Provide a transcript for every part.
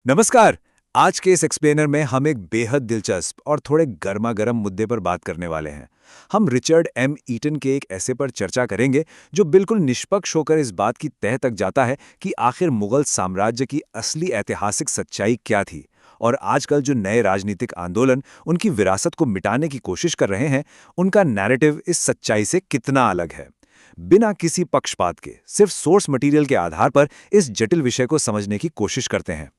नमस्कार। आज के इस एक्सप्लेनर में हम एक बेहद दिलचस्प और थोड़े गर्मा-गर्म मुद्दे पर बात करने वाले हैं। हम रिचर्ड एम ईटन के एक ऐसे पर चर्चा करेंगे जो बिल्कुल निष्पक्ष होकर इस बात की तह तक जाता है कि आखिर मुगल साम्राज्य की असली ऐतिहासिक सच्चाई क्या थी और आजकल जो नए राजनीतिक आंदोलन उनकी विरासत को मिटाने की कोशिश कर रहे हैं, उनका नैरेटिव इस सच्चाई से कितना अलग है। बिना किसी पक्षपात के, सिर्फ सोर्स मटेरियल के आधार पर इस जटिल विषय को समझने की कोशिश करते हैं।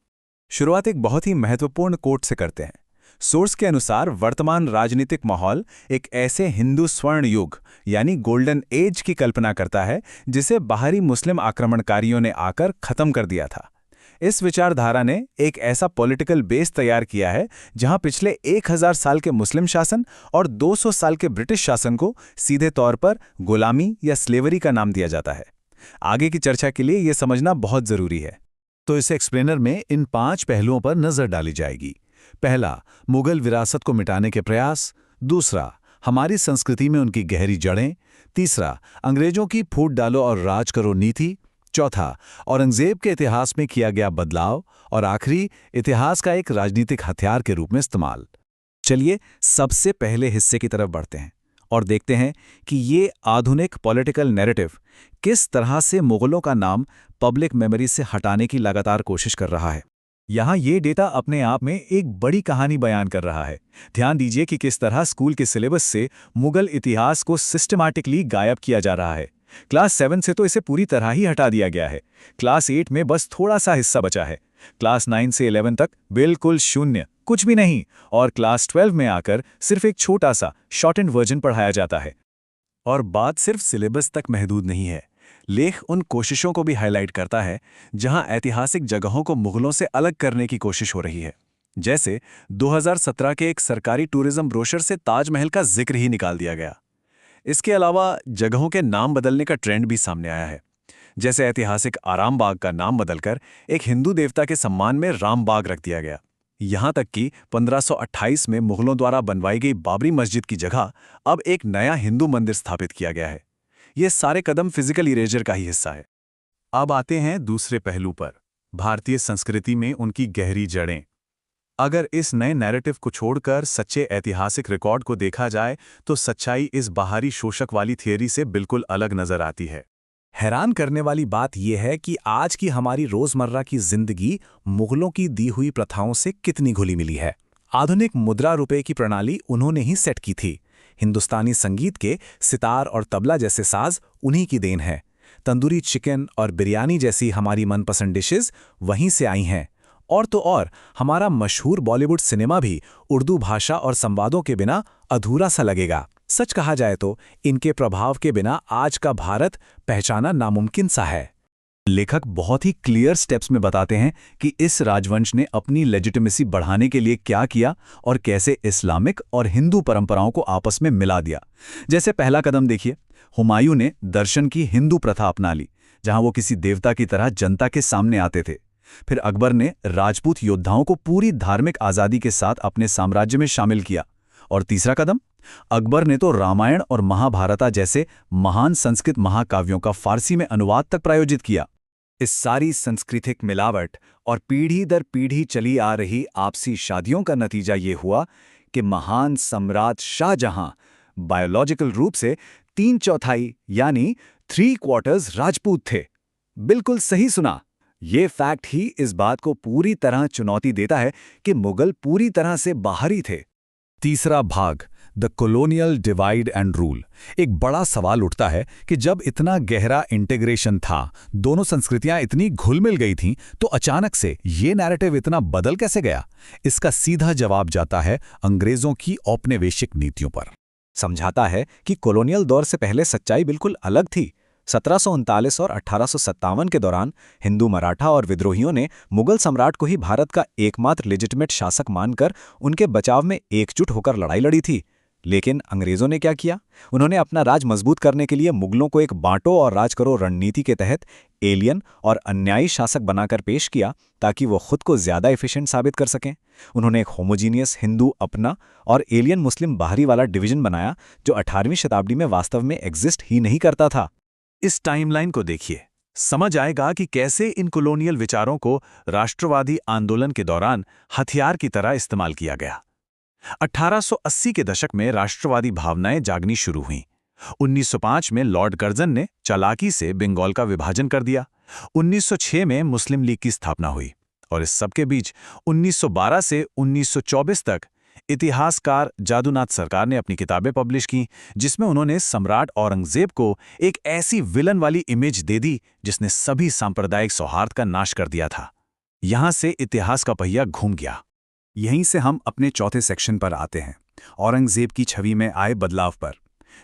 शुरुआत एक बहुत ही महत्वपूर्ण कोट से करते हैं। सोर्स के अनुसार वर्तमान राजनीतिक माहौल एक ऐसे हिंदू स्वर्ण युग यानी गोल्डन एज की कल्पना करता है जिसे बाहरी मुस्लिम आक्रमणकारियों ने आकर खत्म कर दिया था। इस विचारधारा ने एक ऐसा पॉलिटिकल बेस तैयार किया है जहां पिछले 1000 साल के मुस्लिम शासन और 200 साल के ब्रिटिश शासन को सीधे तौर पर गुलामी या स्लेवरी का नाम दिया जाता है। आगे की चर्चा के लिए यह समझना बहुत जरूरी है। तो इस एक्सप्लेनर में इन 5 पहलुओं पर नजर डाली जाएगी। पहला, मुगल विरासत को मिटाने के प्रयास। दूसरा, हमारी संस्कृति में उनकी गहरी जड़ें। तीसरा, अंग्रेजों की फूट डालो और राज करो नीति। चौथा, औरंगजेब के इतिहास में किया गया बदलाव। और आखिरी, इतिहास का एक राजनीतिक हथियार के रूप में इस्तेमाल। चलिए सबसे पहले हिस्से की तरफ बढ़ते हैं और देखते हैं कि ये आधुनिक पॉलिटिकल नैरेटिव किस तरह से मुगलों का नाम पब्लिक मेमोरी से हटाने की लगातार कोशिश कर रहा है। यहाँ ये डेटा अपने आप में एक बड़ी कहानी बयान कर रहा है। ध्यान दीजिए कि किस तरह स्कूल के सिलेबस से मुगल इतिहास को सिस्टमैटिकली गायब किया जा रहा है। क्लास 7 से तो इसे पूरी तरह ही हटा दिया गया है। क्लास 8 में बस थोड़ा सा हिस्सा बचा है। क्लास 9 से 11 तक बिल्कुल शून्य, कुछ भी नहीं। और क्लास 12 में आकर सिर्फ एक छोटा सा शॉर्टेंड वर्जन पढ़ाया जाता है। और बात सिर्फ सिलेबस तक महदूद नहीं है। लेख उन कोशिशों को भी हाईलाइट करता है जहां ऐतिहासिक जगहों को मुगलों से अलग करने की कोशिश हो रही है। जैसे 2017 के एक सरकारी टूरिज्म ब्रोशर से ताजमहल का जिक्र ही निकाल दिया गया। इसके अलावा जगहों के नाम बदलने का ट्रेंड भी सामने आया है। जैसे ऐतिहासिक आराम बाग का नाम बदलकर एक हिंदू देवता के सम्मान में राम बाग रख दिया गया। यहां तक कि 1528 में मुगलों द्वारा बनवाई गई बाबरी मस्जिद की जगह अब एक नया हिंदू मंदिर स्थापित किया गया है। ये सारे कदम फिजिकल इरेजर का ही हिस्सा है। अब आते हैं दूसरे पहलू पर, भारतीय संस्कृति में उनकी गहरी जड़ें। अगर इस नए नैरेटिव को छोड़कर सच्चे ऐतिहासिक रिकॉर्ड को देखा जाए तो सच्चाई इस बाहरी शोषक वाली थियरी से बिल्कुल अलग नजर आती है। हैरान करने वाली बात यह है कि आज की हमारी रोजमर्रा की जिंदगी मुगलों की दी हुई प्रथाओं से कितनी घुली मिली है। आधुनिक मुद्रा रुपए की प्रणाली उन्होंने ही सेट की थी। हिंदुस्तानी संगीत के सितार और तबला जैसे साज उन्हीं की देन है। तंदूरी चिकन और बिरयानी जैसी हमारी मनपसंद डिशेस वहीं से आई हैं। और तो और हमारा मशहूर बॉलीवुड सिनेमा भी उर्दू भाषा और संवादों के बिना अधूरा सा लगेगा। सच कहा जाए तो इनके प्रभाव के बिना आज का भारत पहचाना नामुमकिन सा है। लेखक बहुत ही क्लियर स्टेप्स में बताते हैं कि इस राजवंश ने अपनी लेजिटिमेसी बढ़ाने के लिए क्या किया और कैसे इस्लामिक और हिंदू परंपराओं को आपस में मिला दिया। जैसे पहला कदम देखिए, हुमायूं ने दर्शन की हिंदू प्रथा अपना ली, जहां वो किसी देवता की तरह जनता के सामने आते थे। फिर अकबर ने राजपूत योद्धाओं को पूरी धार्मिक आज़ादी के साथ अपने साम्राज्य में शामिल किया। और तीसरा कदम, अकबर ने तो रामायण और महाभारत जैसे महान संस्कृत महाकाव्यों का फारसी में अनुवाद तक प्रायोजित किया। इस सारी सांस्कृतिक मिलावट और पीढ़ी दर पीढ़ी चली आ रही आपसी शादियों का नतीजा ये हुआ कि महान सम्राट शाहजहां बायोलॉजिकल रूप से 3/4 यानी 3/4 राजपूत थे। बिल्कुल सही सुना। ये फैक्ट ही इस बात को पूरी तरह चुनौती देता है कि मुगल पूरी तरह से बाहरी थे। तीसरा भाग, the colonial divide and rule. एक बड़ा सवाल उठता है कि जब इतना गहरा इंटीग्रेशन था, दोनों संस्कृतियां इतनी घुल मिल गई थीं, तो अचानक से ये नैरेटिव इतना बदल कैसे गया? इसका सीधा जवाब जाता है अंग्रेजों की औपनिवेशिक नीतियों पर। समझाता है कि कॉलोनियल दौर से पहले सच्चाई बिल्कुल अलग थी। 1739 और 1857 के दौरान हिंदू मराठा और विद्रोहियों ने मुगल सम्राट को ही भारत का एकमात्र लेजिटिमेट शासक मानकर उनके बचाव में एकजुट होकर लड़ाई लड़ी थी। लेकिन अंग्रेजों ने क्या किया? उन्होंने अपना राज मजबूत करने के लिए मुगलों को एक बांटो और राज करो रणनीति के तहत एलियन और अन्यायी शासक बनाकर पेश किया, ताकि वो खुद को ज्यादा एफिशिएंट साबित कर सकें। उन्होंने एक होमोजीनियस हिंदू अपना और एलियन मुस्लिम बाहरी वाला डिवीजन बनाया, जो 18वीं शताब्दी में वास्तव में एग्जिस्ट ही नहीं करता था। इस टाइमलाइन को देखिए। समझ आएगा कि कैसे इन कॉलोनियल विचारों को राष्ट्रवादी आंदोलन के दौरान हथियार की तरह इस्तेमाल किया गया। 1880 के दशक में राष्ट्रवादी भावनाएं जागनी शुरू हुईं। 1905 में लॉर्ड कर्जन ने चालाकी से बंगाल का विभाजन कर दिया। 1906 में मुस्लिम लीग की स्थापना हुई और इस सब के बीच 1912 से 1924 तक इतिहासकार जादूनाथ सरकार ने अपनी किताबें पब्लिश की, जिसमें उन्होंने सम्राट औरंगजेब को एक ऐसी विलन वाली इमेज दे दी जिसने सभी सांप्रदायिक सौहार्द का नाश कर दिया था। यहां से इतिहास का पहिया घूम गया। यहीं से हम अपने चौथे सेक्शन पर आते हैं, औरंगजेब की छवि में आए बदलाव पर।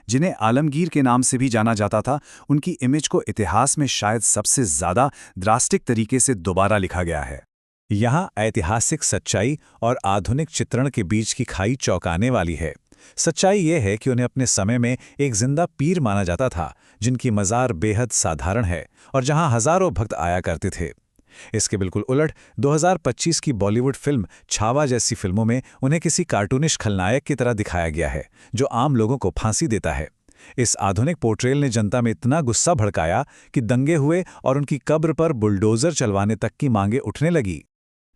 जिन्हें आलमगीर के नाम से भी जाना जाता था, उनकी इमेज को इतिहास में शायद सबसे ज्यादा ड्रास्टिक तरीके से दोबारा लिखा गया है। यहाँ ऐतिहासिक सच्चाई और आधुनिक चित्रण के बीच की खाई चौंकाने वाली है। सच्चाई ये है कि उन्हें अपने समय में एक जिंदा पीर माना जाता था, जिनकी मज़ार बेहद साधारण है और जहां हजारों भक्त आया करते थे। इसके बिल्कुल उलट 2025 की बॉलीवुड फिल्म छावा जैसी फिल्मों में उन्हें किसी कार्टूनिश खलनायक की तरह दिखाया गया है, जो आम लोगों को फांसी देता है। इस आधुनिक पोर्ट्रेल ने जनता में इतना गुस्सा भड़काया कि दंगे हुए और उनकी कब्र पर बुलडोजर चलवाने तक की मांगें उठने लगी।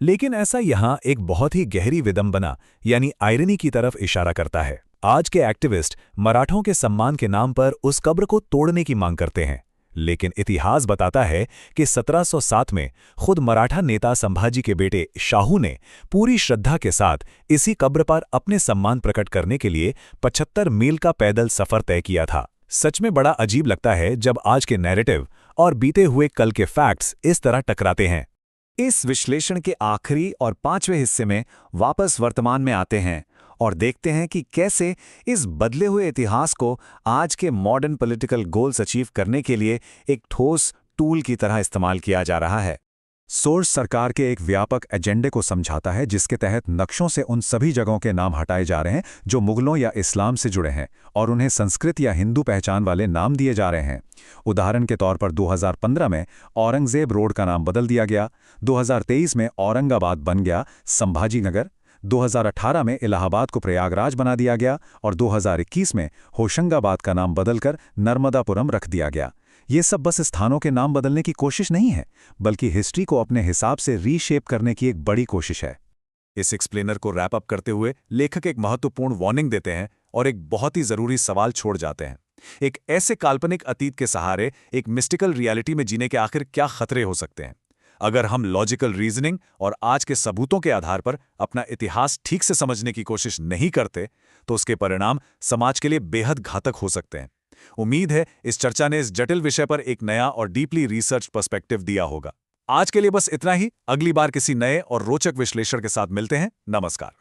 लेकिन ऐसा यहाँ एक बहुत ही गहरी विडंबना यानी आयरनी की तरफ इशारा करता है। आज के एक्टिविस्ट मराठों के सम्मान के नाम पर उस कब्र को तोड़ने की मांग करते हैं, लेकिन इतिहास बताता है कि 1707 में खुद मराठा नेता संभाजी के बेटे शाहू ने पूरी श्रद्धा के साथ इसी कब्र पर अपने सम्मान प्रकट करने के लिए 75 मील का पैदल सफर तय किया था। सच में बड़ा अजीब लगता है जब आज के नैरेटिव और बीते हुए कल के फैक्ट्स इस तरह टकराते हैं। इस विश्लेषण के आखिरी और 5वें हिस्से में वापस वर्तमान में आते हैं और देखते हैं कि कैसे इस बदले हुए इतिहास को आज के मॉडर्न पॉलिटिकल गोल्स अचीव करने के लिए एक ठोस टूल की तरह इस्तेमाल किया जा रहा है। सोर्स सरकार के एक व्यापक एजेंडे को समझाता है, जिसके तहत नक्शों से उन सभी जगहों के नाम हटाए जा रहे हैं जो मुगलों या इस्लाम से जुड़े हैं और उन्हें संस्कृत या हिंदू पहचान वाले नाम दिए जा रहे हैं। उदाहरण के तौर पर 2015 में औरंगजेब रोड का नाम बदल दिया गया, 2023 में औरंगाबाद बन गया संभाजी नगर, 2018 में इलाहाबाद को प्रयागराज बना दिया गया और 2021 में होशंगाबाद का नाम बदलकर नर्मदापुरम रख दिया गया। ये सब बस स्थानों के नाम बदलने की कोशिश नहीं है, बल्कि हिस्ट्री को अपने हिसाब से रीशेप करने की एक बड़ी कोशिश है। इस एक्सप्लेनर को रैप अप करते हुए लेखक एक महत्वपूर्ण वार्निंग देते हैं और एक बहुत ही जरूरी सवाल छोड़ जाते हैं। एक ऐसे काल्पनिक अतीत के सहारे एक मिस्टिकल रियलिटी में जीने के आखिर क्या खतरे हो सकते हैं? अगर हम लॉजिकल रीजनिंग और आज के सबूतों के आधार पर अपना इतिहास ठीक से समझने की कोशिश नहीं करते, तो उसके परिणाम समाज के लिए बेहद घातक हो सकते हैं। उम्मीद है इस चर्चा ने इस जटिल विषय पर एक नया और डीपली रिसर्च पर्सपेक्टिव दिया होगा। आज के लिए बस इतना ही। अगली बार किसी नए और रोचक विश्लेषण के साथ मिलते हैं। नमस्कार।